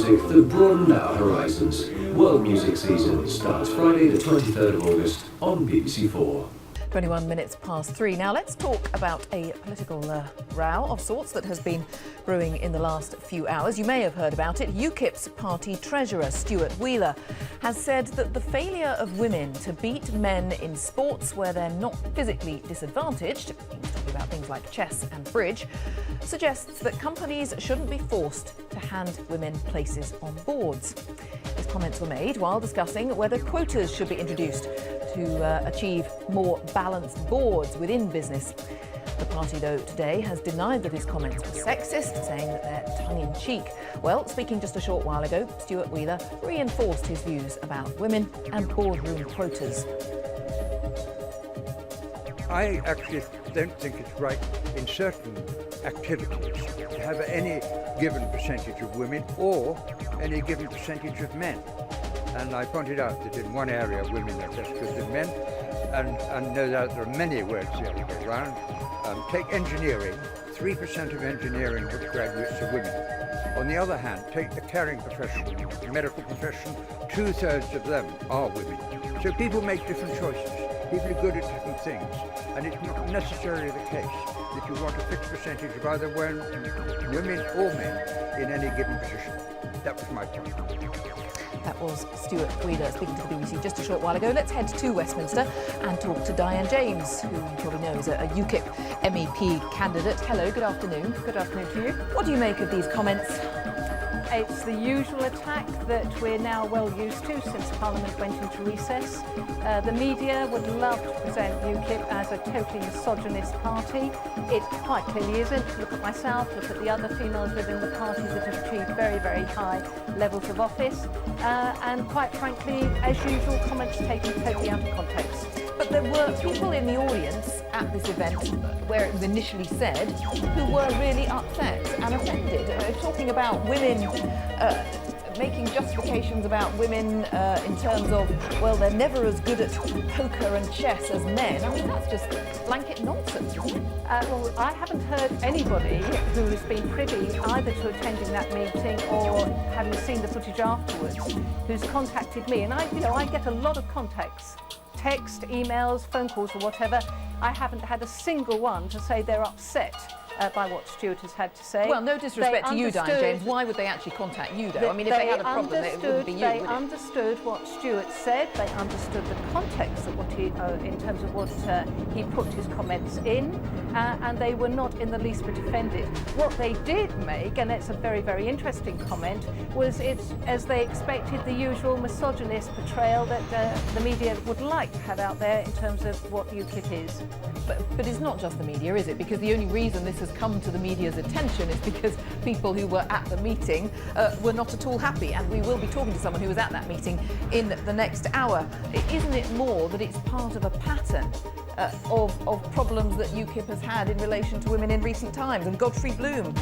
music that broadened our horizons. World Music Season starts Friday the 23rd of August on BBC4. 21 minutes past 3. Now let's talk about a political row of sorts that has been brewing in the last few hours. You may have heard about it. UKIP's party treasurer, Stuart Wheeler, has said that the failure of women to beat men in sports where they're not physically disadvantaged, he's talking about things like chess and bridge, suggests that companies shouldn't be forced to hand women places on boards. His comments were made while discussing whether quotas should be introduced to achieve more balanced boards within business. The party, though, today has denied that his comments were sexist, saying that they're tongue-in-cheek. Well, speaking just a short while ago, Stuart Wheeler reinforced his views about women and boardroom quotas. I actually don't think it's right in certain activities to have any given percentage of women or any given percentage of men. And I pointed out that in one area women are less good than men, and no doubt there are many words the other way around. Take engineering, 3% of engineering graduates are women. On the other hand, take the caring profession, the medical profession, 2/3 of them are women. So people make different choices. People are good at different things, and it's not necessarily the case that you want a fixed percentage of either women or men in any given position. That was my point. That was Stuart Wheeler speaking to the BBC just a short while ago. Let's head to Westminster and talk to Diane James, who you probably know is a UKIP MEP candidate. Hello, good afternoon. Good afternoon to you. What do you make of these comments? It's the usual attack that we're now well used to since Parliament went into recess. The media would love to present UKIP as a totally misogynist party. It quite clearly isn't. Look at myself, look at the other females within the party that have achieved very, very high levels of office. And quite frankly, as usual, comments taken totally out of context. But there were people in the audience at this event where it was initially said who were really upset and offended, talking about women, making justifications about women in terms of, well, they're never as good at poker and chess as men. I mean, that's just blanket nonsense, isn't it? Well, I haven't heard anybody who has been privy either to attending that meeting or having seen the footage afterwards who's contacted me. And I get a lot of contacts. Text, emails, phone calls or whatever. I haven't had a single one to say they're upset by what Stuart has had to say. Well, no disrespect to you, Diane James. Why would they actually contact you, though? I mean, if they had a problem, it wouldn't be you, would it? They understood what Stuart said. They understood the context of what he, in terms of what he put his comments in, and they were not in the least bit offended. What they did make, and it's a very, very interesting comment, was it's, as they expected, the usual misogynist portrayal that the media would like to have out there in terms of what UKIP is. But it's not just the media, is it? Because the only reason this has come to the media's attention is because people who were at the meeting were not at all happy, and we will be talking to someone who was at that meeting in the next hour. Isn't it more that it's part of a pattern of problems that UKIP has had in relation to women in recent times? And Godfrey Bloom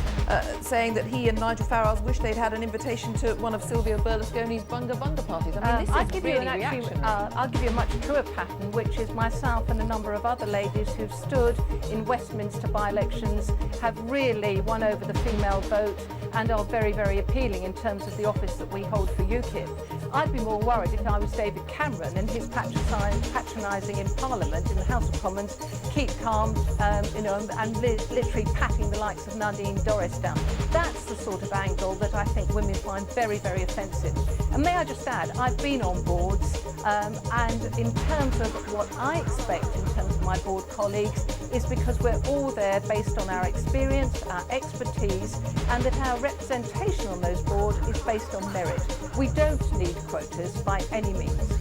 saying that he and Nigel Farage wish they'd had an invitation to one of Silvio Berlusconi's Bunga Bunga parties. I mean, this is really reactionary. I'll give you a much truer pattern, which is myself and a number of other ladies who've stood in Westminster by-elections, have really won over the female vote and are very, very appealing in terms of the office that we hold for UKIP. I'd be more worried if I was David Cameron and his patronising in Parliament, in the House of Commons, keep calm, and literally patting the likes of Nadine Dorries down. That's the sort of angle that I think women find very, very offensive. And may I just add, I've been on boards, and in terms of what I expect in terms of my board colleagues, is because we're all there based on our experience, our expertise, and that our representation on those boards is based on merit. We don't need quotas by any means.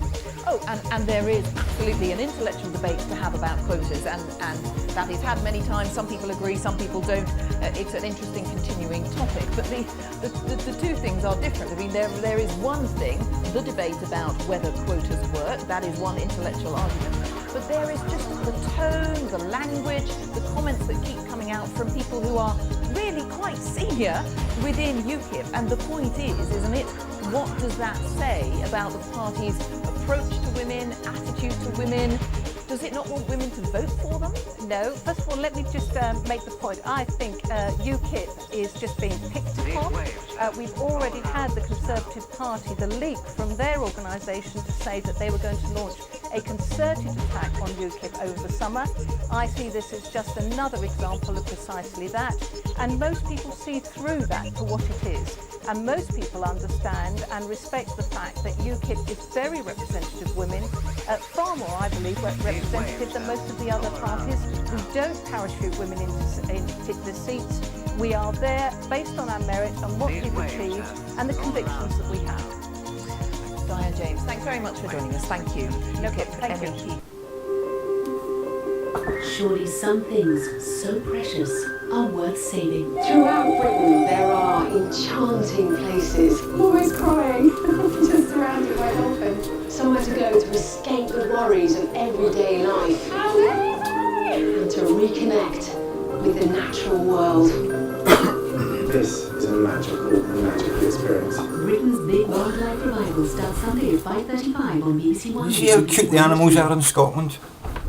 Oh, and there is absolutely an intellectual debate to have about quotas, and that is had many times. Some people agree, some people don't. It's an interesting continuing topic, but the two things are different. I mean, there is one thing, the debate about whether quotas work. That is one intellectual argument. But there is just the tone, the language, the comments that keep coming out from people who are really quite senior within UKIP. And the point is, isn't it, what does that say about the party's approach to women, attitude to women? Does it not want women to vote for them? No, first of all, let me just make the point. I think UKIP is just being picked upon. We've already had the Conservative Party, the leak from their organisation to say that they were going to launch a concerted attack on UKIP over the summer. I see this as just another example of precisely that. And most people see through that for what it is. And most people understand and respect the fact that UKIP is very representative of women, far more, I believe, representative than most of the other parties. We don't parachute women into particular seats. We are there based on our merit and what we've achieved and the convictions that we have. Diane James, thanks very much for joining us. Thank you. UKIP, Thank you. MEP. Surely some things so precious are worth saving. Throughout Britain there are enchanting places. I'm always crying, just surrounded by dolphins. Somewhere to go to escape the worries of everyday life. And to reconnect with the natural world. This is a magical experience. Britain's big wildlife revival starts Sunday at 5:35 on BBC One. You see how cute the animals are in Scotland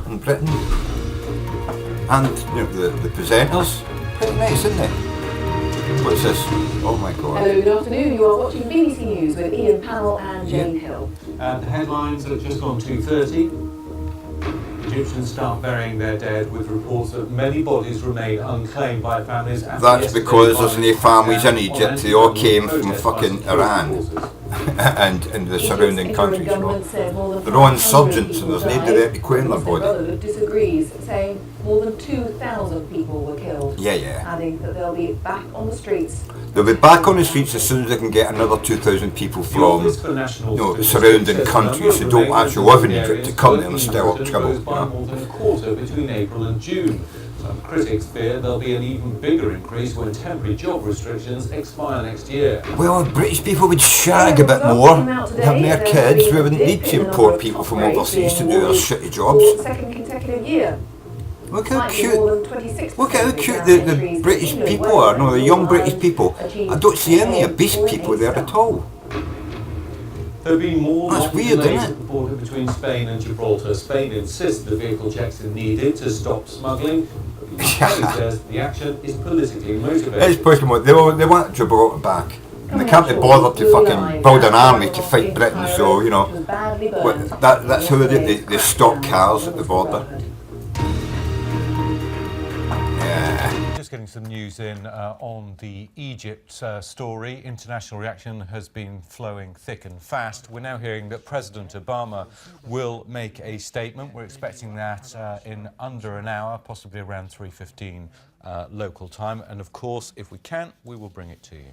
and Britain? And you know, the presenters, pretty nice, isn't it? What's this? Oh my god. Hello, good afternoon. You are watching BBC News with Ian Powell and Jane Hill. The headlines are just gone 2:30. Egyptians start burying their dead with reports that many bodies remain unclaimed by families. That's because there's no families in Egypt. They all came from fucking Iran and the surrounding countries. They're all insurgents and there's no direct claim their body. Disagrees, saying more than 2,000 people were killed. Yeah. Adding that they'll be back on the streets. They'll be back on the streets as soon as they can get another 2,000 people from the surrounding countries who don't actually live in Egypt to come there and stir up trouble. By more than a quarter between April and June. Some critics fear there'll be an even bigger increase when temporary job restrictions expire next year. Well, British people would shag a bit more, have their kids. We wouldn't need to import people from overseas to do their shitty jobs. Second consecutive year. Look how cute the British people are, no, the young British people. I don't see any obese people there at all. There'll be more That's weird, delays isn't at it? the border between Spain and Gibraltar. Spain insists the vehicle checks are needed to stop smuggling. But the UK says the action is politically motivated. It's possible. They want Gibraltar back. And they can't be bothered to fucking build an army to fight Britain, so, you know, that's how they stop cars at the border. Just getting some news in on the Egypt story. International reaction has been flowing thick and fast. We're now hearing that President Obama will make a statement. We're expecting that in under an hour, possibly around 3:15 local time. And of course, if we can, we will bring it to you.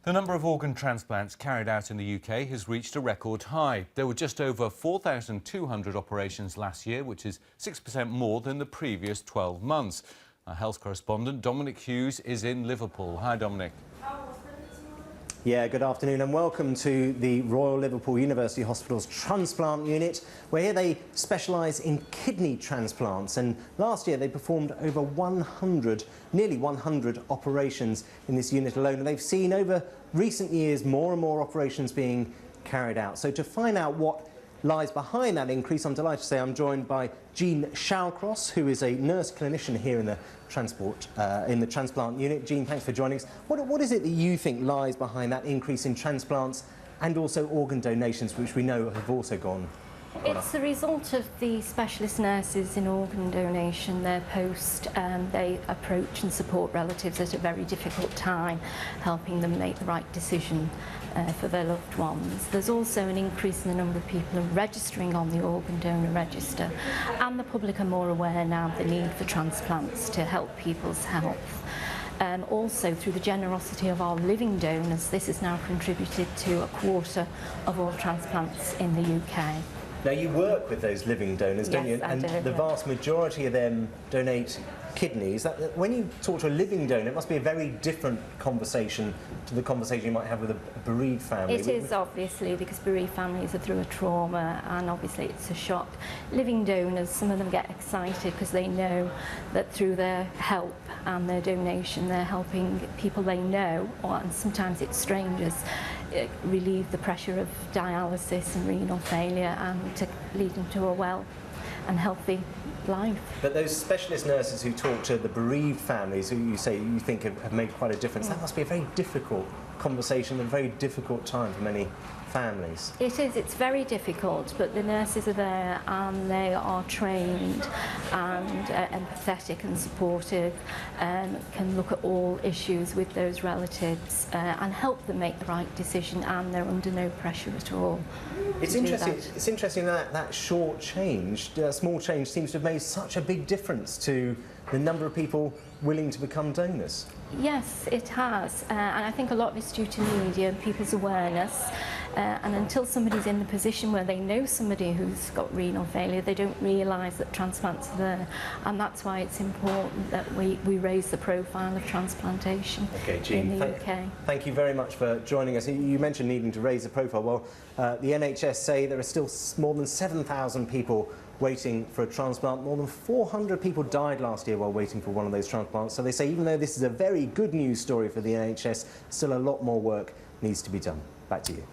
The number of organ transplants carried out in the UK has reached a record high. There were just over 4,200 operations last year, which is 6% more than the previous 12 months. Our health correspondent Dominic Hughes is in Liverpool. Hi, Dominic. Yeah, good afternoon and welcome to the Royal Liverpool University Hospital's transplant unit, where here they specialise in kidney transplants, and last year they performed over nearly 100 operations in this unit alone, and they've seen over recent years more and more operations being carried out. So to find out what lies behind that increase, I'm delighted to say I'm joined by Jean Shallcross, who is a nurse clinician here in the transplant unit. Jean, thanks for joining us. What is it that you think lies behind that increase in transplants and also organ donations, which we know have also gone? It's the result of the specialist nurses in organ donation, their post. They approach and support relatives at a very difficult time, helping them make the right decision for their loved ones. There's also an increase in the number of people registering on the organ donor register, and the public are more aware now of the need for transplants to help people's health. Also, through the generosity of our living donors, this has now contributed to a quarter of all transplants in the UK. Now, you work with those living donors, don't you? And the vast majority of them donate kidneys. When you talk to a living donor, it must be a very different conversation to the conversation you might have with a bereaved family. It is, obviously, because bereaved families are through a trauma, and obviously it's a shock. Living donors, some of them get excited because they know that through their help and their donation, they're helping people they know, and sometimes it's strangers, relieve the pressure of dialysis and renal failure, and to lead them to a well and healthy life. But those specialist nurses who talk to the bereaved families, who you say you think have made quite a difference, that must be a very difficult conversation, a very difficult time for many families. It is, it's very difficult, but the nurses are there and they are trained and empathetic and supportive, can look at all issues with those relatives and help them make the right decision, and they're under no pressure at all. It's interesting that that short change, small change, seems to have made such a big difference to the number of people willing to become donors. Yes, it has, and I think a lot of it's due to media and people's awareness. And until somebody's in the position where they know somebody who's got renal failure, they don't realise that transplants are there, and that's why it's important that we raise the profile of transplantation in the UK. Thank you very much for joining us. You mentioned needing to raise the profile. Well, the NHS say there are still more than 7,000 people waiting for a transplant. More than 400 people died last year while waiting for one of those transplants. So they say even though this is a very good news story for the NHS, still a lot more work needs to be done. Back to you.